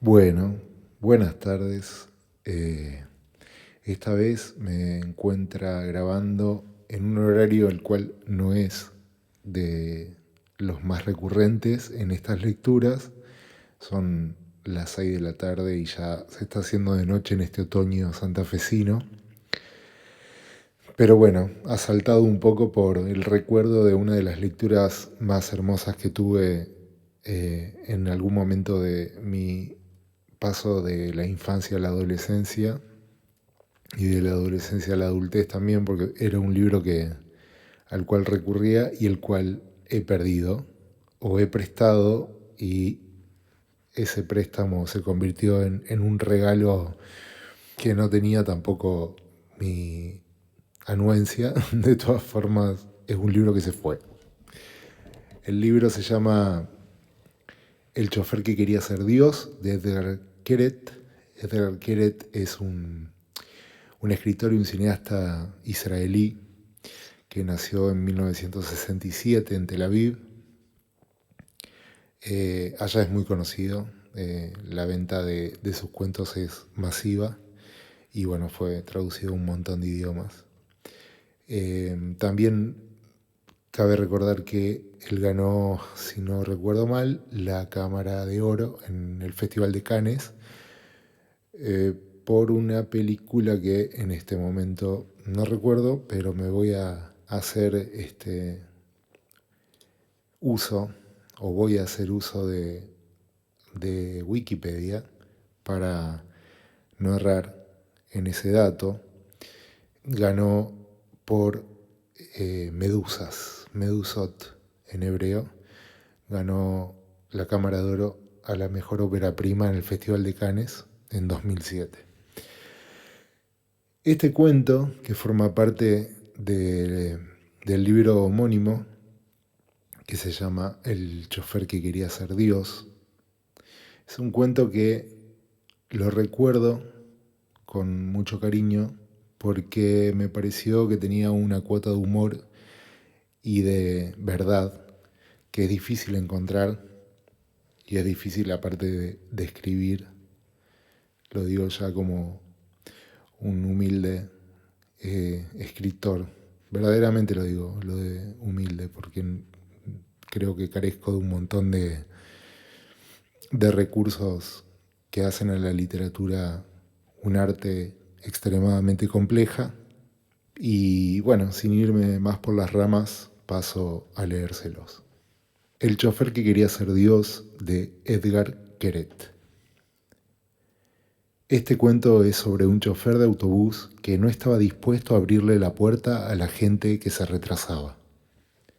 Bueno, buenas tardes. Eh, Esta vez me encuentra grabando en un horario el cual no es de los más recurrentes en estas lecturas. Son las 6 de la tarde y ya se está haciendo de noche en este otoño santafesino. Pero bueno, ha saltado un poco por el recuerdo de una de las lecturas más hermosas que tuve en algún momento de mi paso de la infancia a la adolescencia y de la adolescencia a la adultez también, porque era un libro al cual recurría y el cual he perdido o he prestado, y ese préstamo se convirtió en un regalo que no tenía tampoco mi anuencia. De todas formas, es un libro que se fue. El libro se llama El chofer que quería ser Dios, de Edgar Keret. Edgar Keret es un escritor y un cineasta israelí que nació en 1967 en Tel Aviv. Allá es muy conocido, la venta de sus cuentos es masiva y bueno, fue traducido a un montón de idiomas. También cabe recordar que él ganó, si no recuerdo mal, la Cámara de Oro en el Festival de Cannes por una película que en este momento no recuerdo, pero me voy a hacer uso o voy a hacer uso de Wikipedia para no errar en ese dato. Ganó por Medusot en hebreo. Ganó la Cámara de Oro a la mejor ópera prima en el Festival de Cannes en 2007. Este cuento, que forma parte del libro homónimo, que se llama El chofer que quería ser Dios, es un cuento que lo recuerdo con mucho cariño porque me pareció que tenía una cuota de humor y de verdad que es difícil encontrar, y es difícil aparte de escribir. Lo digo ya como un humilde escritor. Verdaderamente lo digo, lo de humilde, porque creo que carezco de un montón de recursos que hacen a la literatura un arte extremadamente compleja. Y bueno, sin irme más por las ramas, paso a leérselos. El chofer que quería ser Dios, de Edgar Keret. Este cuento es sobre un chofer de autobús que no estaba dispuesto a abrirle la puerta a la gente que se retrasaba.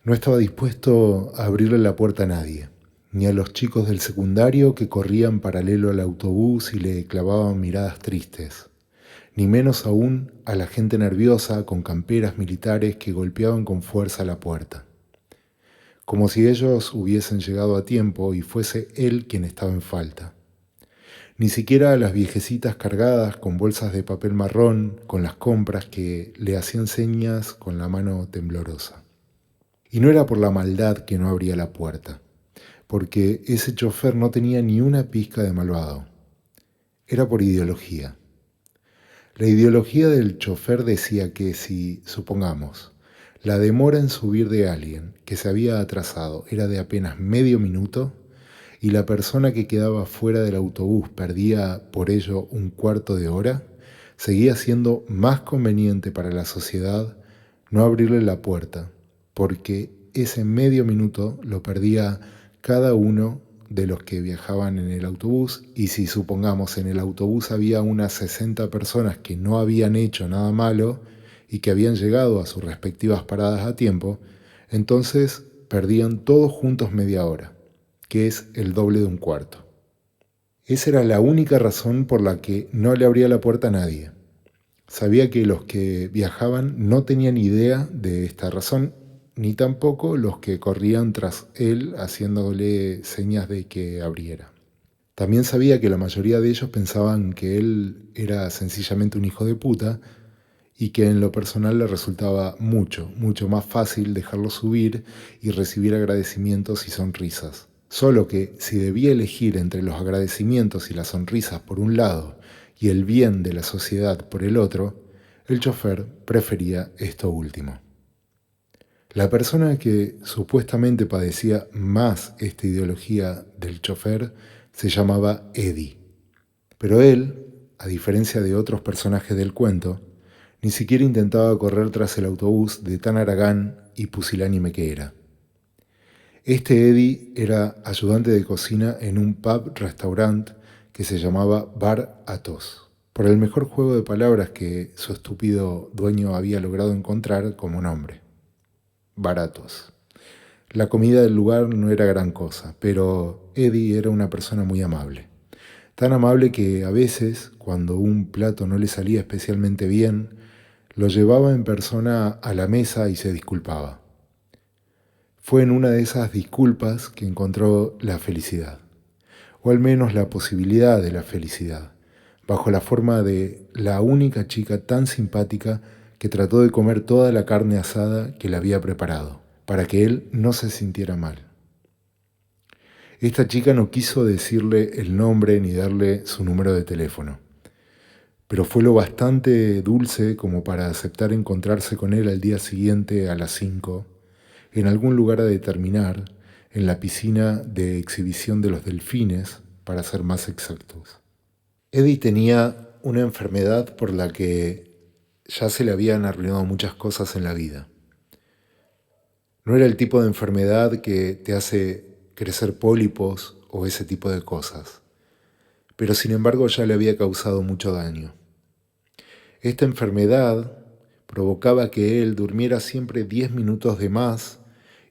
No estaba dispuesto a abrirle la puerta a nadie, ni a los chicos del secundario que corrían paralelo al autobús y le clavaban miradas tristes, ni menos aún a la gente nerviosa con camperas militares que golpeaban con fuerza la puerta, como si ellos hubiesen llegado a tiempo y fuese él quien estaba en falta. Ni siquiera a las viejecitas cargadas con bolsas de papel marrón con las compras que le hacían señas con la mano temblorosa. Y no era por la maldad que no abría la puerta, porque ese chofer no tenía ni una pizca de malvado. Era por ideología. La ideología del chofer decía que si, supongamos, la demora en subir de alguien que se había atrasado era de apenas medio minuto y la persona que quedaba fuera del autobús perdía por ello un cuarto de hora, seguía siendo más conveniente para la sociedad no abrirle la puerta, porque ese medio minuto lo perdía cada uno de los que viajaban en el autobús, y si supongamos en el autobús había unas 60 personas que no habían hecho nada malo y que habían llegado a sus respectivas paradas a tiempo, entonces perdían todos juntos media hora, que es el doble de un cuarto. Esa era la única razón por la que no le abría la puerta a nadie. Sabía que los que viajaban no tenían idea de esta razón, ni tampoco los que corrían tras él haciéndole señas de que abriera. También sabía que la mayoría de ellos pensaban que él era sencillamente un hijo de puta y que en lo personal le resultaba mucho más fácil dejarlo subir y recibir agradecimientos y sonrisas, Solo que si debía elegir entre los agradecimientos y las sonrisas por un lado y el bien de la sociedad por el otro, el chofer prefería esto último. La persona que supuestamente padecía más esta ideología del chofer se llamaba Eddie. Pero él, a diferencia de otros personajes del cuento, ni siquiera intentaba correr tras el autobús de tan haragán y pusilánime que era. Este Eddie era ayudante de cocina en un pub-restaurant que se llamaba Bar Athos, por el mejor juego de palabras que su estúpido dueño había logrado encontrar como nombre. Baratos. La comida del lugar no era gran cosa, pero Eddie era una persona muy amable. Tan amable que a veces, cuando un plato no le salía especialmente bien, lo llevaba en persona a la mesa y se disculpaba. Fue en una de esas disculpas que encontró la felicidad, o al menos la posibilidad de la felicidad, bajo la forma de la única chica tan simpática que trató de comer toda la carne asada que le había preparado, para que él no se sintiera mal. Esta chica no quiso decirle el nombre ni darle su número de teléfono, pero fue lo bastante dulce como para aceptar encontrarse con él al día siguiente a las 5, en algún lugar a determinar, en la piscina de exhibición de los delfines, para ser más exactos. Eddie tenía una enfermedad por la que ya se le habían arruinado muchas cosas en la vida. No era el tipo de enfermedad que te hace crecer pólipos o ese tipo de cosas, pero sin embargo ya le había causado mucho daño. Esta enfermedad provocaba que él durmiera siempre 10 minutos de más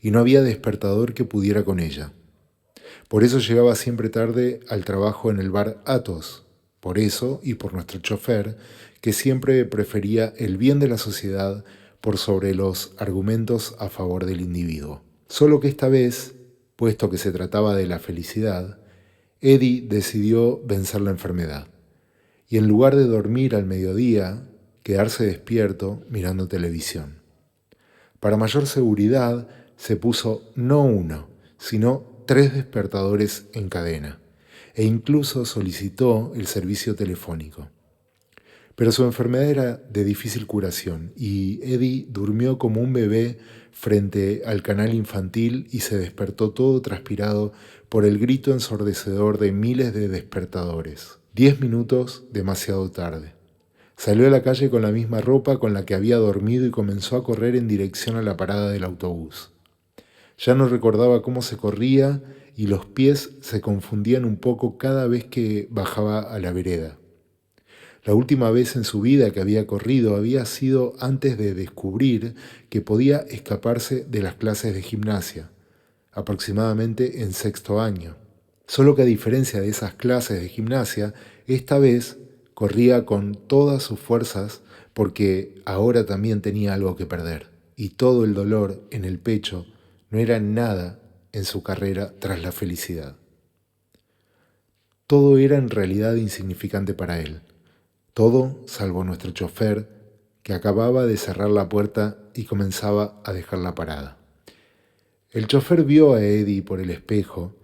y no había despertador que pudiera con ella. Por eso llegaba siempre tarde al trabajo en el bar Athos. Por eso, y por nuestro chofer, que siempre prefería el bien de la sociedad por sobre los argumentos a favor del individuo. Solo que esta vez, puesto que se trataba de la felicidad, Eddie decidió vencer la enfermedad. Y en lugar de dormir al mediodía, quedarse despierto mirando televisión. Para mayor seguridad, se puso no uno, sino 3 despertadores en cadena, e incluso solicitó el servicio telefónico. Pero su enfermedad era de difícil curación y Eddie durmió como un bebé frente al canal infantil y se despertó todo transpirado por el grito ensordecedor de miles de despertadores. 10 minutos demasiado tarde. Salió a la calle con la misma ropa con la que había dormido y comenzó a correr en dirección a la parada del autobús. Ya no recordaba cómo se corría y los pies se confundían un poco cada vez que bajaba a la vereda. La última vez en su vida que había corrido había sido antes de descubrir que podía escaparse de las clases de gimnasia, aproximadamente en 6º año. Solo que a diferencia de esas clases de gimnasia, esta vez corría con todas sus fuerzas porque ahora también tenía algo que perder, y todo el dolor en el pecho no era nada en su carrera tras la felicidad. Todo era en realidad insignificante para él. Todo salvo nuestro chofer, que acababa de cerrar la puerta y comenzaba a dejar la parada. El chofer vio a Eddie por el espejo,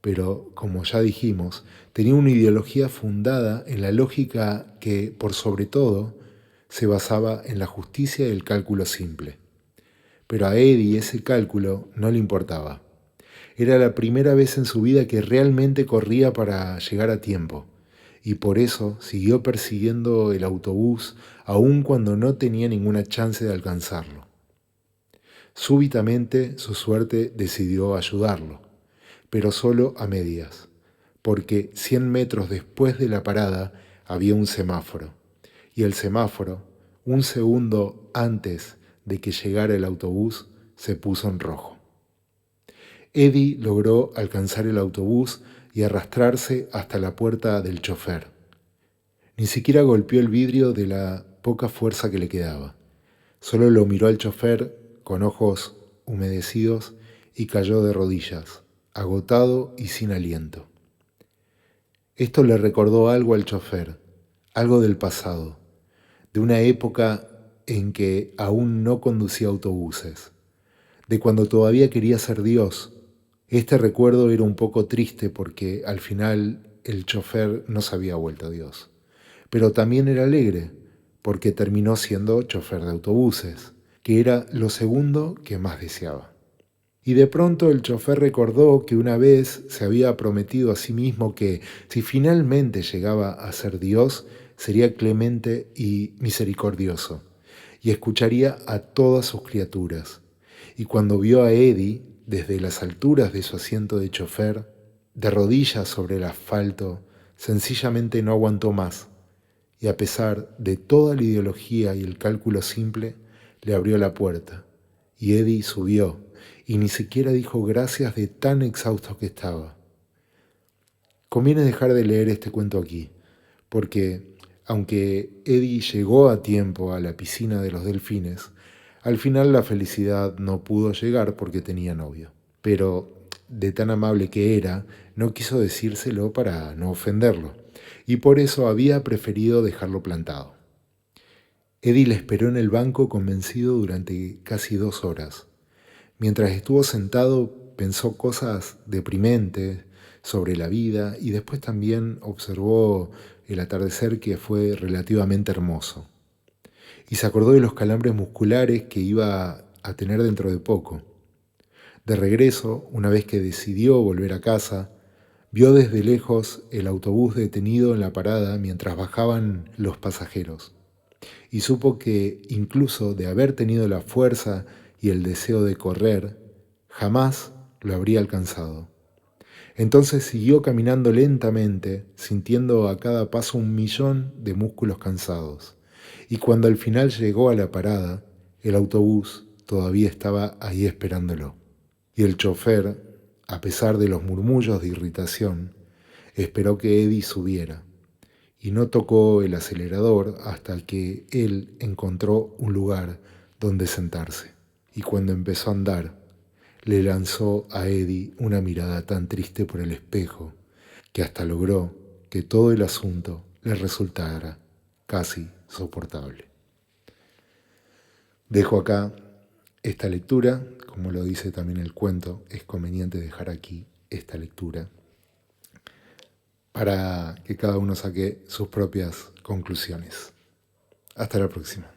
pero, como ya dijimos, tenía una ideología fundada en la lógica que, por sobre todo, se basaba en la justicia y el cálculo simple. Pero a Eddie ese cálculo no le importaba. Era la primera vez en su vida que realmente corría para llegar a tiempo, y por eso siguió persiguiendo el autobús aun cuando no tenía ninguna chance de alcanzarlo. Súbitamente su suerte decidió ayudarlo, pero solo a medias, porque 100 metros después de la parada había un semáforo, y el semáforo, un segundo antes de que llegara el autobús, se puso en rojo. Eddie logró alcanzar el autobús y arrastrarse hasta la puerta del chofer. Ni siquiera golpeó el vidrio de la poca fuerza que le quedaba. Solo lo miró al chofer con ojos humedecidos y cayó de rodillas, agotado y sin aliento. Esto le recordó algo al chofer, algo del pasado, de una época en que aún no conducía autobuses, de cuando todavía quería ser Dios, Este recuerdo era un poco triste porque al final el chofer no se había vuelto a Dios, pero también era alegre porque terminó siendo chofer de autobuses, que era lo segundo que más deseaba. Y de pronto el chofer recordó que una vez se había prometido a sí mismo que si finalmente llegaba a ser Dios, sería clemente y misericordioso, y escucharía a todas sus criaturas. Y cuando vio a Eddie desde las alturas de su asiento de chofer, de rodillas sobre el asfalto, sencillamente no aguantó más, y a pesar de toda la ideología y el cálculo simple, le abrió la puerta, y Eddie subió, y ni siquiera dijo gracias de tan exhausto que estaba. Conviene dejar de leer este cuento aquí, porque aunque Eddie llegó a tiempo a la piscina de los delfines, al final la felicidad no pudo llegar porque tenía novio. Pero de tan amable que era, no quiso decírselo para no ofenderlo, y por eso había preferido dejarlo plantado. Eddie le esperó en el banco convencido durante casi 2 horas. Mientras estuvo sentado, pensó cosas deprimentes sobre la vida y después también observó el atardecer, que fue relativamente hermoso. Y se acordó de los calambres musculares que iba a tener dentro de poco. De regreso, una vez que decidió volver a casa, vio desde lejos el autobús detenido en la parada mientras bajaban los pasajeros. Y supo que, incluso de haber tenido la fuerza y el deseo de correr, jamás lo habría alcanzado. Entonces siguió caminando lentamente, sintiendo a cada paso 1.000.000 de músculos cansados. Y cuando al final llegó a la parada, el autobús todavía estaba ahí esperándolo. Y el chofer, a pesar de los murmullos de irritación, esperó que Eddie subiera y no tocó el acelerador hasta que él encontró un lugar donde sentarse. Y cuando empezó a andar, le lanzó a Eddie una mirada tan triste por el espejo que hasta logró que todo el asunto le resultara casi soportable. Dejo acá esta lectura, como lo dice también el cuento, es conveniente dejar aquí esta lectura para que cada uno saque sus propias conclusiones. Hasta la próxima.